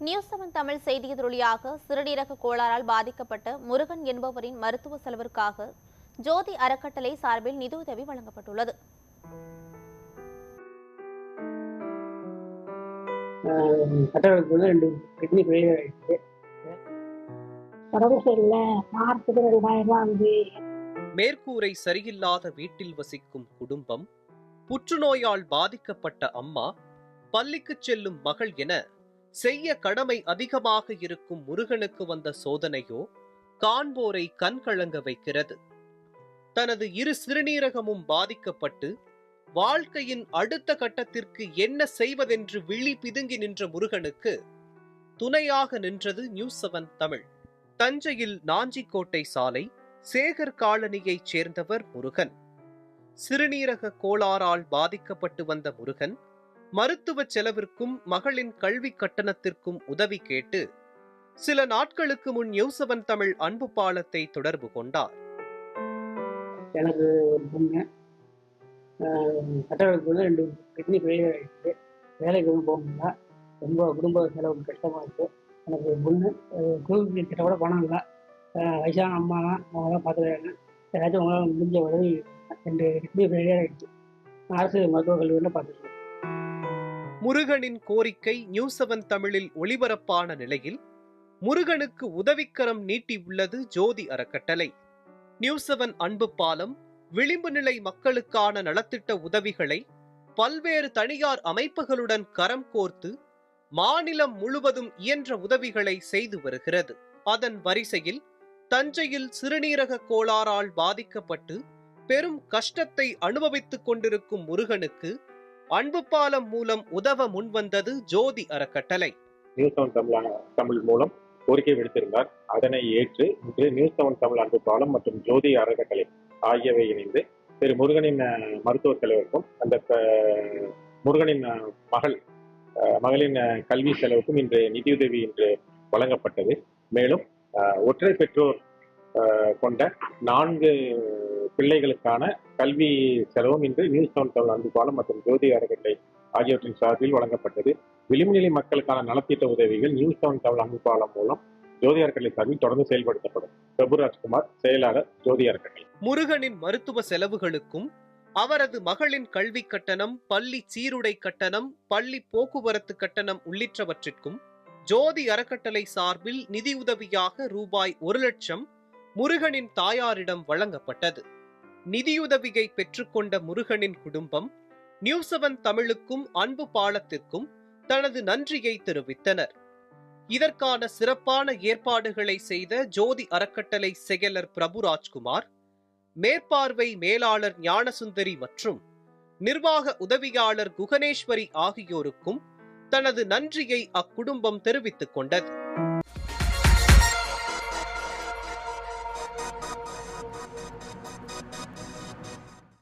News 7 Tamil செய்தி எதிரொலியாக சிறுநீரக கோளாறால் பாதிக்கப்பட்ட முருகன் என்பவரின் மருத்துவ செலவிற்காக ஜோதி அறக்கட்டளை சார்பில் நிதியுதவி வழங்கப்பட்டுள்ளது. மேற்கூரை சரியில்லாத வீட்டில் வசிக்கும் குடும்பம், புற்றுநோயால் பாதிக்கப்பட்ட அம்மா, பள்ளிக்கு செல்லும் மகள் என செய்ய கடமை அதிகமாக இருக்கும் முருகனுக்கு வந்த சோதனையோ காண்போரை கண்கலங்க வைக்கிறது. தனது இரு சிறுநீரகமும் பாதிக்கப்பட்டு வாழ்க்கையின் அடுத்த கட்டத்திற்கு என்ன செய்வதென்று விழி பிதுங்கி நின்ற முருகனுக்கு துணையாக நின்றது நியூஸ் 7 தமிழ். தஞ்சையில் நாஞ்சிக்கோட்டை சாலை சேகர் காலனியைச் சேர்ந்தவர் முருகன். சிறுநீரக கோளாறால் பாதிக்கப்பட்டு வந்த முருகன் மருத்துவ செலவிற்கும் மகளின் கல்வி கட்டணத்திற்கும் உதவி கேட்டு சில நாட்களுக்கு முன் நியூஸ் 7 தமிழ் அன்பு பாலத்தை தொடர்பு கொண்டார். எனக்கு ஒரு பொண்ணு கட்டடத்துக்கு 2 கிட்னி ஃபெயிலியர் ஆகிடுச்சு. வேலைக்கு போக முடியல. ரொம்ப குடும்ப செலவு கஷ்டமாக இருக்குது. எனக்கு பொண்ணு கோவிலுக்கு கிட்ட கூட பணம் இல்லை. வயசான அம்மா தான், அவங்க தான் பார்த்துக்கிறாங்க. ஏதாச்சும் உங்களால் முடிஞ்ச உதவி. 2 கிட்னி ஃபெயிலியர் ஆகிடுச்சு. அரசு மருத்துவக் கல்லூரியில் பார்த்துருக்கேன். முருகனின் கோரிக்கை நியூஸ் 7 தமிழில் ஒளிபரப்பான நிலையில் முருகனுக்கு உதவிக்கரம் நீட்டியுள்ளது ஜோதி அறக்கட்டளை. நியூஸ் 7 அன்பு பாலம் விளிம்பு நிலை மக்களுக்கான நலத்திட்ட உதவிகளை பல்வேறு தனியார் அமைப்புகளுடன் கரம் கோர்த்து மாநிலம் முழுவதும் இயன்ற உதவிகளை செய்து வருகிறது. அதன் வரிசையில் தஞ்சையில் சிறுநீரக கோளாறால் பாதிக்கப்பட்டு பெரும் கஷ்டத்தை அனுபவித்துக் கொண்டிருக்கும் முருகனுக்கு அன்பு பாலம் மூலம் உதவ முன்வந்தது ஜோதி அறக்கட்டளை. நியூஸ் 7 தமிழ் மூலம் கோரிக்கை விடுத்திருந்தார். அதனை ஏற்று இன்று நியூஸ் 7 தமிழ் அன்பு பாலம் மற்றும் ஜோதி அறக்கட்டளை ஆகியவை இணைந்து திரு முருகனின் மருத்துவ செலவுக்கும் அந்த முருகனின் மகளின் கல்வி செலவுக்கும் இன்று நிதியுதவி இன்று வழங்கப்பட்டது. மேலும் ஒற்றை பெற்றோர் கொண்ட 4 பிள்ளைகளுக்கான கல்வி செலவும் இன்று நியூஸ் 7 தமிழ் அன்பு பாலம் மற்றும் ஜோதி அறக்கட்டளை ஆகியவற்றின் சார்பில் வழங்கப்பட்டது. விளிம்புநிலை மக்களுக்கான நலத்திட்ட உதவிகள் நியூஸ் 7 தமிழ் அன்பு பாலம் மூலம் ஜோதி அறக்கட்டளை சார்பில் தொடர்ந்து செயல்படுத்தப்படும். பிரபுராஜ்குமார், செயலாளர், ஜோதி அறக்கட்டளை. முருகனின் மருத்துவ செலவுகளுக்கும் அவரது மகளின் கல்வி கட்டணம், பள்ளி சீருடை கட்டணம், பள்ளி போக்குவரத்து கட்டணம் உள்ளிட்டவற்றிற்கும் ஜோதி அறக்கட்டளை சார்பில் நிதியுதவியாக ரூபாய் 1,00,000 முருகனின் தாயாரிடம் வழங்கப்பட்டது. நிதியுதவியை பெற்றுக்கொண்ட முருகனின் குடும்பம் நியூஸ் 7 தமிழுக்கும் அன்பு பாலத்திற்கும் தனது நன்றியை தெரிவித்தனர். இதற்கான சிறப்பான ஏற்பாடுகளை செய்த ஜோதி அறக்கட்டளை செயலர் பிரபுராஜ்குமார், மேற்பார்வை மேலாளர் ஞானசுந்தரி மற்றும் நிர்வாக உதவியாளர் குகனேஸ்வரி ஆகியோருக்கும் தனது நன்றியை அக்குடும்பம் தெரிவித்துக் கொண்டது.